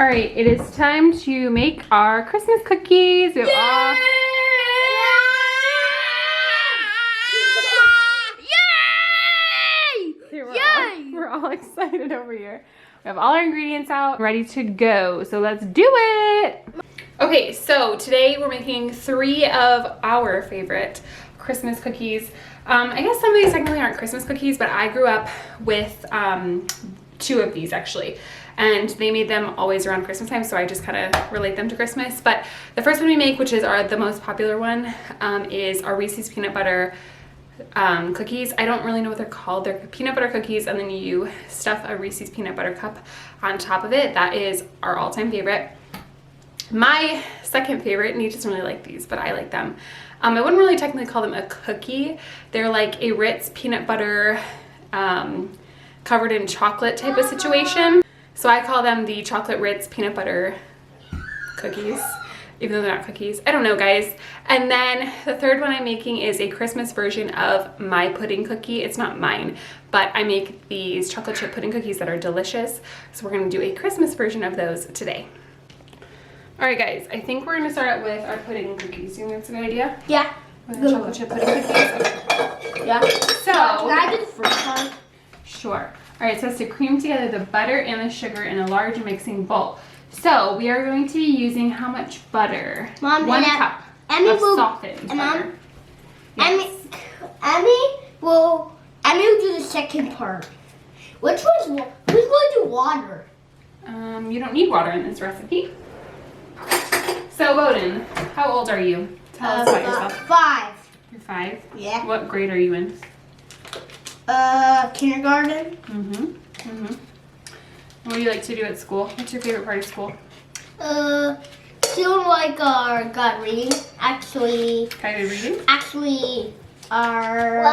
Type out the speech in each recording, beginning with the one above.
All right, it is time to make our Christmas cookies. We have all... Yay! We're all excited over here. We have all our ingredients out, ready to go. So let's do it. Okay, so today we're making 3 of our favorite Christmas cookies. I guess some of these technically aren't Christmas cookies, but I grew up with 2 of these actually. And they made them always around Christmas time, so I just kind of relate them to Christmas. But the first one we make, which is the most popular one, is our Reese's peanut butter cookies. I don't really know what they're called. They're peanut butter cookies, and then you stuff a Reese's peanut butter cup on top of it. That is our all-time favorite. My second favorite, Nate doesn't really like these, but I like them. I wouldn't really technically call them a cookie. They're like a Ritz peanut butter covered in chocolate type of situation. So I call them the chocolate Ritz peanut butter cookies, even though they're not cookies. I don't know, guys. And then the third one I'm making is a Christmas version of my pudding cookie. It's not mine, but I make these chocolate chip pudding cookies that are delicious. So we're gonna do a Christmas version of those today. All right, guys, I think we're gonna start out with our pudding cookies. You think that's a good idea? Yeah. With the chocolate chip pudding cookies? Yeah. So, can I do the first one? Sure. All right, so it's to cream together the butter and the sugar in a large mixing bowl. So we are going to be using how much butter? Mom, 1 cup of softened butter. Yes. Emmy will do the second part. Who's going to do water? You don't need water in this recipe. So Bowden, how old are you? Tell us about yourself. 5. You're 5? Yeah. What grade are you in? Kindergarten. What do you like to do at school? What's your favorite part of school? Feeling like our gut reading. Actually, Guided reading? Our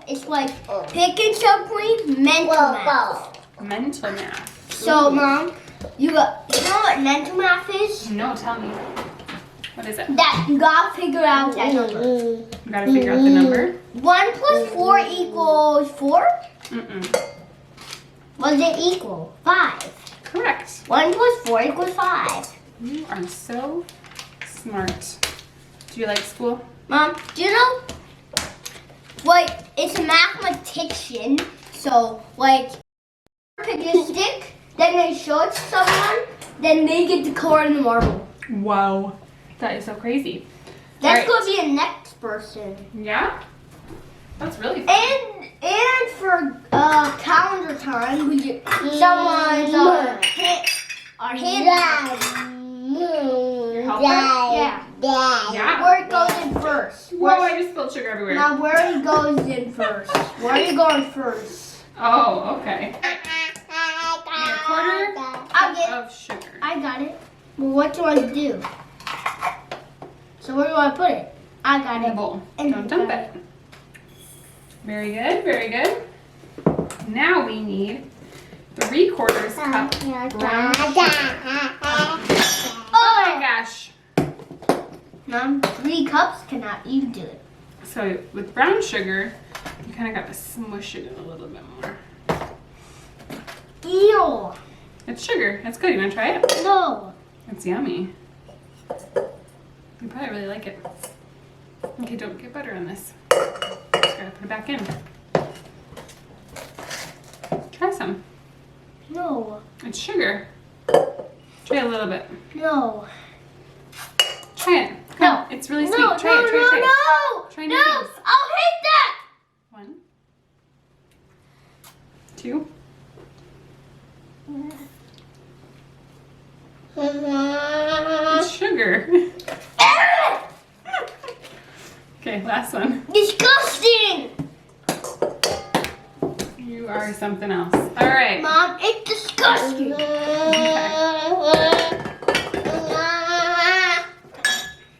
it's like picking something mental math. Mental math. So, Ooh. Mom, you know what mental math is? No, tell me. What is it? That you gotta figure out that number. You gotta figure out the number. 1 plus 4 equals 4? What does it equal? 5. Correct. 1 plus 4 equals 5. You are so smart. Do you like school? Mom, do you know? Like, it's a mathematician, so, like, pick a stick, then they show it to someone, then they get the color in the marble. Wow. That is so crazy. That's going to be a next person. Yeah? That's really fun. And for calendar time, we do someone's our hand. Your helper? Yeah. Yeah. Where it goes in first. Whoa, I just spilled sugar everywhere. Now where he goes in first. Where are you going first? Oh, okay. A quarter of sugar. I got it. Well, what do I do? So where do I put it? I got In the it. bowl. Don't dump it. Very good, very good. Now we need 3/4 cup brown sugar. Oh my gosh. Mom, 3 cups cannot even do it. So with brown sugar, you kind of got to smush it in a little bit more. Ew. It's sugar. It's good. You want to try it? No. It's yummy. You probably really like it. Okay, don't get butter on this. Just gotta put it back in. Try some. No. It's sugar. Try a little bit. No. Try it. No. It's really sweet. No, Try it. Try no. new things. I'll hate that. 1, 2. It's sugar. Okay, last one. Disgusting. You are something else. All right. Mom, it's disgusting.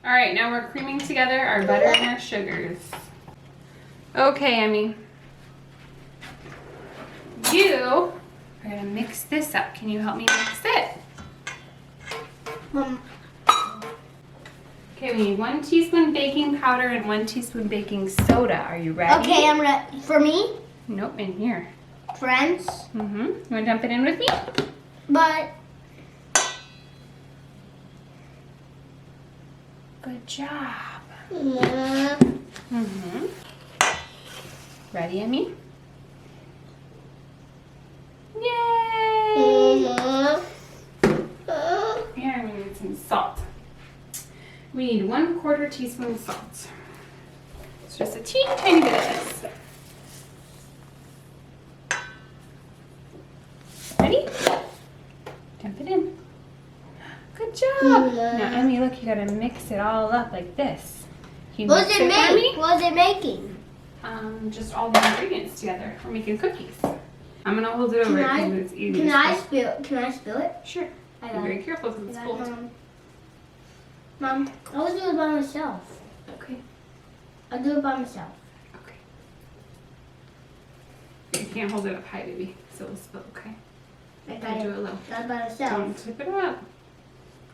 All right, now we're creaming together our butter and our sugars. Okay, Emmy. You are gonna mix this up. Can you help me mix it? Okay, we need 1 teaspoon baking powder and 1 teaspoon baking soda. Are you ready? Okay, I'm ready. For me? Nope, in here. friends. Mm-hmm. You want to dump it in with me? But Good job. yeah. Mm-hmm. Ready, Emmy? Yay! And we need some salt. We need 1/4 teaspoon salt. It's just a teeny tiny bit of this. Ready? Dump it in. Good job. Now, Emmy, look, you gotta mix it all up like this. Can you What mix does it for me? make? What is it making? Just all the ingredients together. We're making cookies. I'm gonna hold it over because it's easy. Can I spill it? Sure. I Be got very it. careful because it's cold. Mom, I'll do it by myself. Okay. I'll do it by myself. Okay. You can't hold it up high, baby, so it'll spill. Okay. I Gotta do it low. Not by myself. Don't tip it up.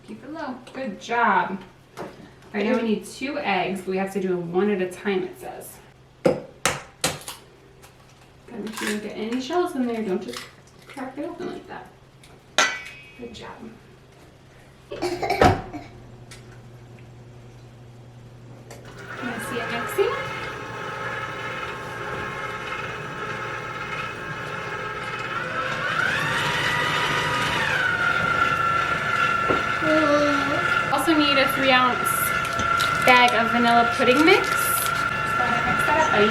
Keep it low. Good job. All right, now we need 2 eggs, but we have to do them 1 at a time, it says. Gotta make sure you don't get any shells in there. Don't just crack it open like that. Good job. You wanna see it mixing? Also need a 3-ounce bag of vanilla pudding mix. Just go ahead and mix that up, buddy.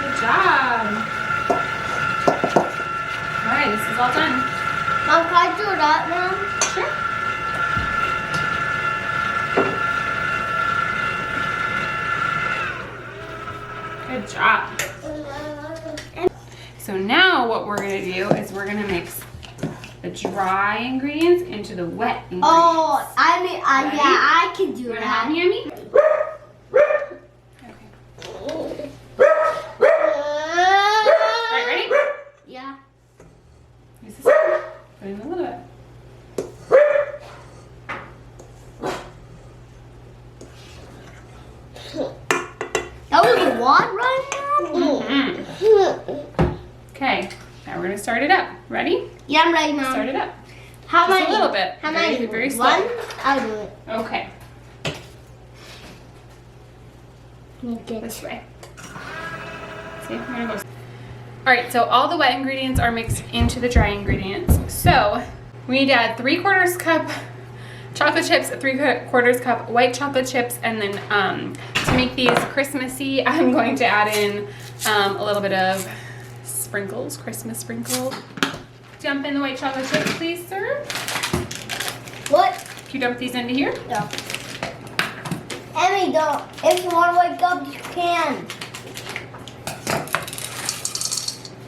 Good job. All right, this is all done. Mom, can I do that now? Sure. Good job. So now what we're gonna do is we're gonna mix the dry ingredients into the wet ingredients. Oh, I mean, Ready? yeah, I can do You wanna help that. me, Emmy? Okay. All right, ready? Yeah. Use this one. Put in a little bit. That was a lot right now? Okay, now we're gonna start it up. Ready? Yeah, I'm ready, Mom. Start it up. How Just many? a little bit. How Very- many? very slow. 1? I'll do it. Okay, Okay. this way. See, I'm gonna go. All right, so all the wet ingredients are mixed into the dry ingredients. So we need to add 3/4 cup chocolate chips, 3/4 cup white chocolate chips, and then to make these Christmassy, I'm going to add in a little bit of sprinkles, Christmas sprinkles. Dump in the white chocolate chips, please, sir. What? Can you dump these into here? No. Emmy, don't. If you want to wake up, you can.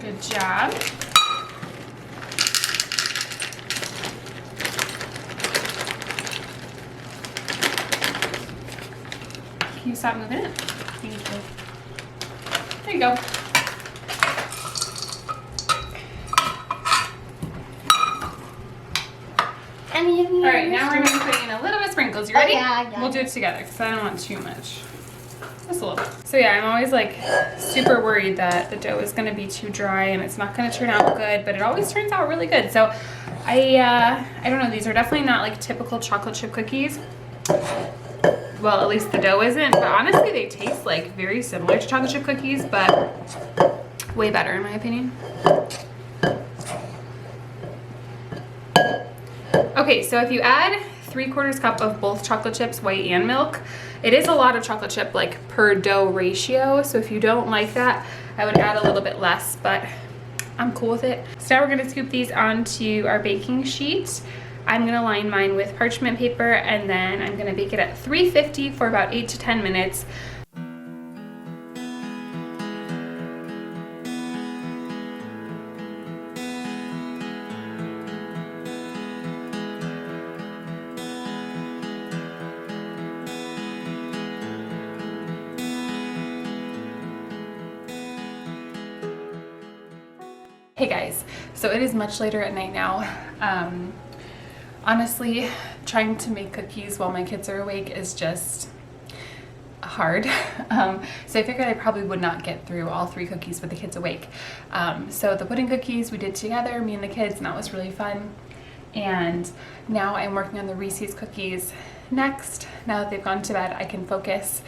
Good job. Can you stop moving it? Thank you. There you go. Emmy, All right, now we're going to put in a little bit of sprinkles. You ready? Okay, I got We'll it. do it together because I don't want too much. Just a little bit. So yeah, I'm always like super worried that the dough is going to be too dry and it's not going to turn out good, but it always turns out really good. So I don't know, these are definitely not like typical chocolate chip cookies. Well, at least the dough isn't, but honestly they taste like very similar to chocolate chip cookies, but way better in my opinion. Okay, so if you add 3/4 cup of both chocolate chips, white and milk, it is a lot of chocolate chip like per dough ratio. So if you don't like that, I would add a little bit less, but I'm cool with it. So now we're gonna scoop these onto our baking sheet. I'm gonna line mine with parchment paper and then I'm gonna bake it at 350 for about 8 to 10 minutes. Hey guys, so it is much later at night now. Honestly, trying to make cookies while my kids are awake is just hard. So I figured I probably would not get through all 3 cookies with the kids awake. So the pudding cookies we did together, me and the kids, and that was really fun. And now I'm working on the Reese's cookies next. Now that they've gone to bed, I can focus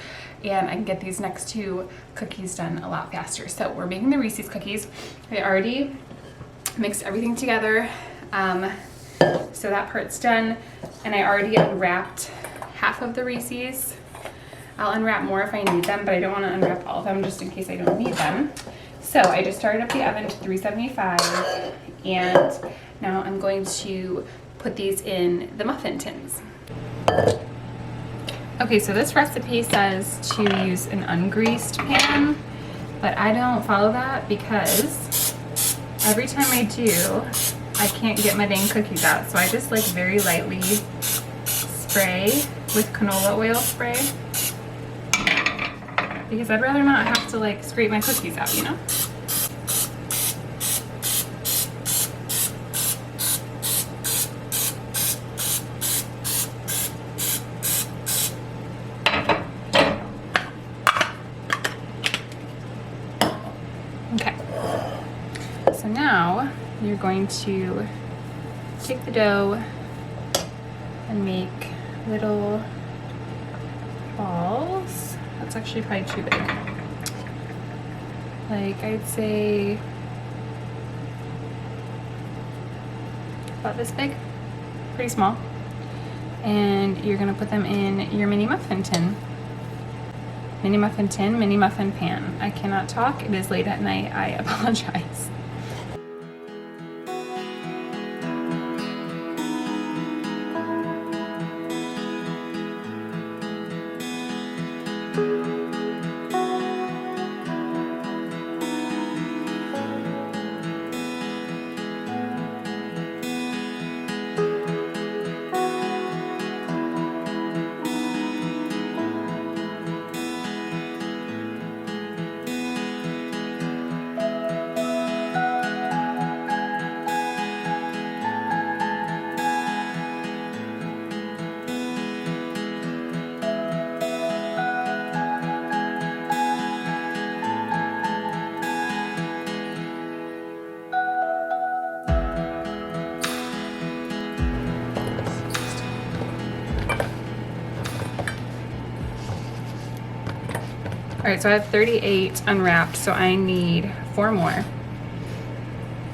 and I can get these next 2 cookies done a lot faster. So we're making the Reese's cookies. I already mixed everything together. So that part's done, and I already unwrapped half of the Reese's. I'll unwrap more if I need them, but I don't want to unwrap all of them just in case I don't need them. So I just started up the oven to 375, and now I'm going to put these in the muffin tins. Okay, so this recipe says to use an ungreased pan, but I don't follow that because every time I do, I can't get my dang cookies out. So I just like very lightly spray with canola oil spray because I'd rather not have to like scrape my cookies out, you know? Okay, so now you're going to take the dough and make little balls. That's actually probably too big. Like I'd say about this big, pretty small. And you're gonna put them in your mini muffin tin. Mini muffin tin, mini muffin pan. I cannot talk, it is late at night, I apologize. All right, so I have 38 unwrapped, so I need 4 more.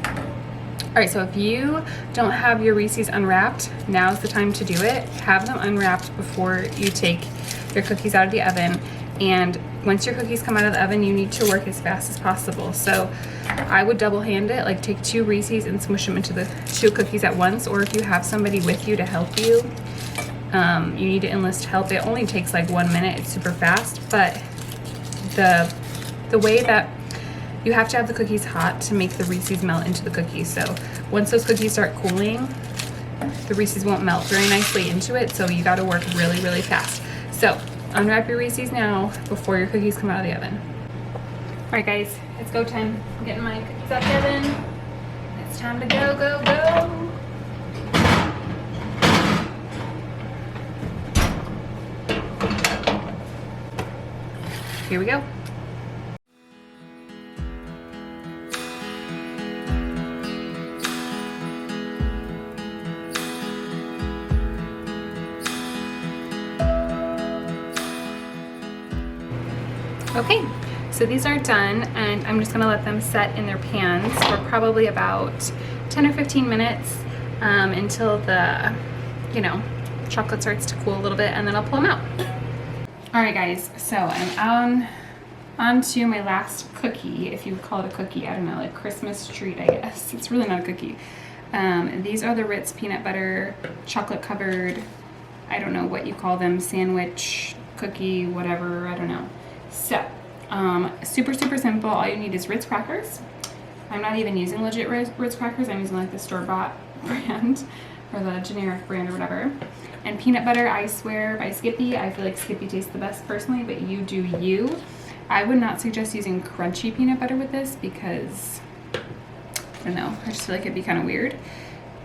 All right, so if you don't have your Reese's unwrapped, now's the time to do it. Have them unwrapped before you take your cookies out of the oven. And once your cookies come out of the oven, you need to work as fast as possible. So I would double hand it, like take 2 Reese's and smush them into the 2 cookies at once. Or if you have somebody with you to help you, you need to enlist help. It only takes like 1 minute, it's super fast, but the way that you have to have the cookies hot to make the Reese's melt into the cookies. So once those cookies start cooling, the Reese's won't melt very nicely into it, so you gotta work really, really fast. So unwrap your Reese's now before your cookies come out of the oven. All right guys, it's go time. I'm getting my cookies out of the oven. It's time to go, go, go. Here we go. Okay, so these are done, and I'm just gonna let them set in their pans for probably about 10 or 15 minutes until the, chocolate starts to cool a little bit, and then I'll pull them out. All right guys, so I'm on to my last cookie, if you would call it a cookie. I don't know, like Christmas treat, I guess. It's really not a cookie. These are the Ritz peanut butter chocolate covered, I don't know what you call them, sandwich, cookie, whatever, I don't know. So, super, super simple. All you need is Ritz crackers. I'm not even using legit Ritz crackers. I'm using like the store-bought brand or the generic brand or whatever. And peanut butter, I swear, by Skippy. I feel like Skippy tastes the best personally, but you do you. I would not suggest using crunchy peanut butter with this because, I don't know, I just feel like it'd be kind of weird.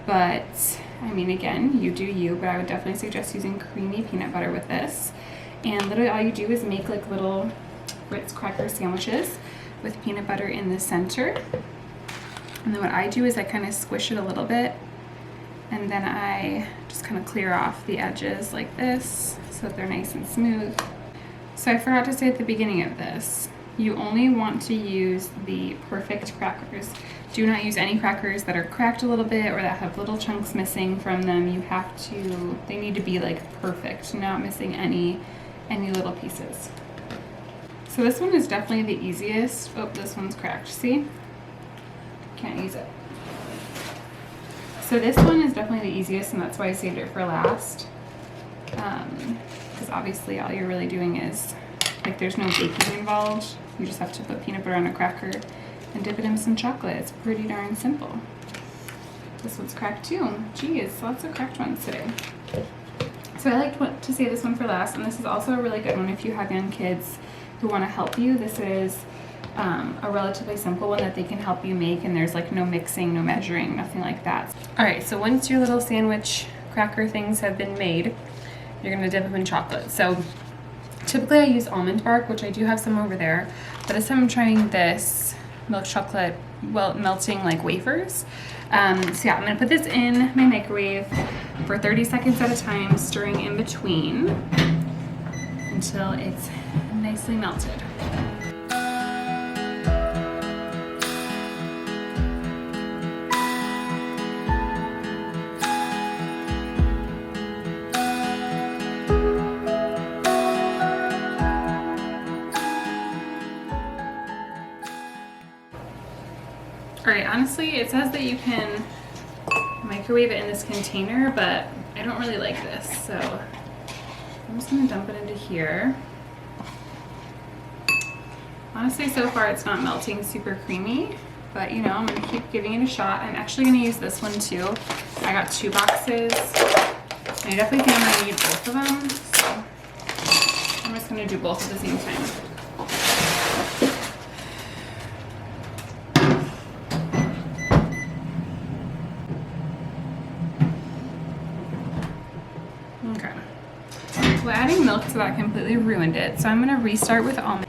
But, I mean, again, you do you, but I would definitely suggest using creamy peanut butter with this. And literally all you do is make like little Ritz cracker sandwiches with peanut butter in the center. And then what I do is I kind of squish it a little bit, and then I just kind of clear off the edges like this so that they're nice and smooth. So I forgot to say at the beginning of this, you only want to use the perfect crackers. Do not use any crackers that are cracked a little bit or that have little chunks missing from them. You have to, they need to be like perfect, not missing any little pieces. So this one is definitely the easiest. Oh, this one's cracked, see? Can't use it. So this one is definitely the easiest, and that's why I saved it for last. Because obviously all you're really doing is, like, there's no baking involved. You just have to put peanut butter on a cracker and dip it in some chocolate. It's pretty darn simple. This one's cracked too. Geez, lots of cracked ones today. So I like to save this one for last, and this is also a really good one if you have young kids who want to help you. This is a relatively simple one that they can help you make, and there's like no mixing, no measuring, nothing like that. All right, so once your little sandwich cracker things have been made, you're gonna dip them in chocolate. So typically I use almond bark, which I do have some over there, but this time I'm trying this milk chocolate, well, melting like wafers. So yeah, I'm gonna put this in my microwave for 30 seconds at a time, stirring in between until it's nicely melted. Alright, honestly, it says that you can microwave it in this container, but I don't really like this, so I'm just going to dump it into here. Honestly, so far it's not melting super creamy, but you know, I'm going to keep giving it a shot. I'm actually going to use this one too. I got 2 boxes, and I definitely think I'm going to need both of them, so I'm just going to do both at the same time. Okay. Well, adding milk to that completely ruined it, so I'm going to restart with almond.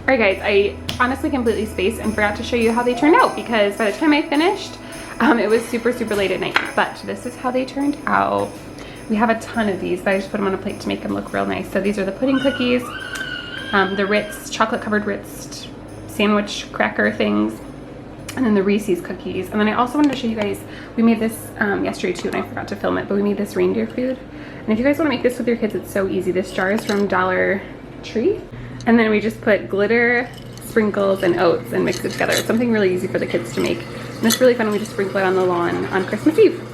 Alright guys, I honestly completely spaced and forgot to show you how they turned out, because by the time I finished, it was super late at night. But this is how they turned out. We have a ton of these, but I just put them on a plate to make them look real nice. So these are the pudding cookies, the Ritz, chocolate covered Ritz sandwich cracker things, and then the Reese's cookies. And then I also wanted to show you guys, we made this yesterday too, and I forgot to film it, but we made this reindeer food. And if you guys want to make this with your kids, it's so easy. This jar is from Dollar Tree. And then we just put glitter, sprinkles, and oats and mix it together. It's something really easy for the kids to make. And it's really fun when we just sprinkle it on the lawn on Christmas Eve.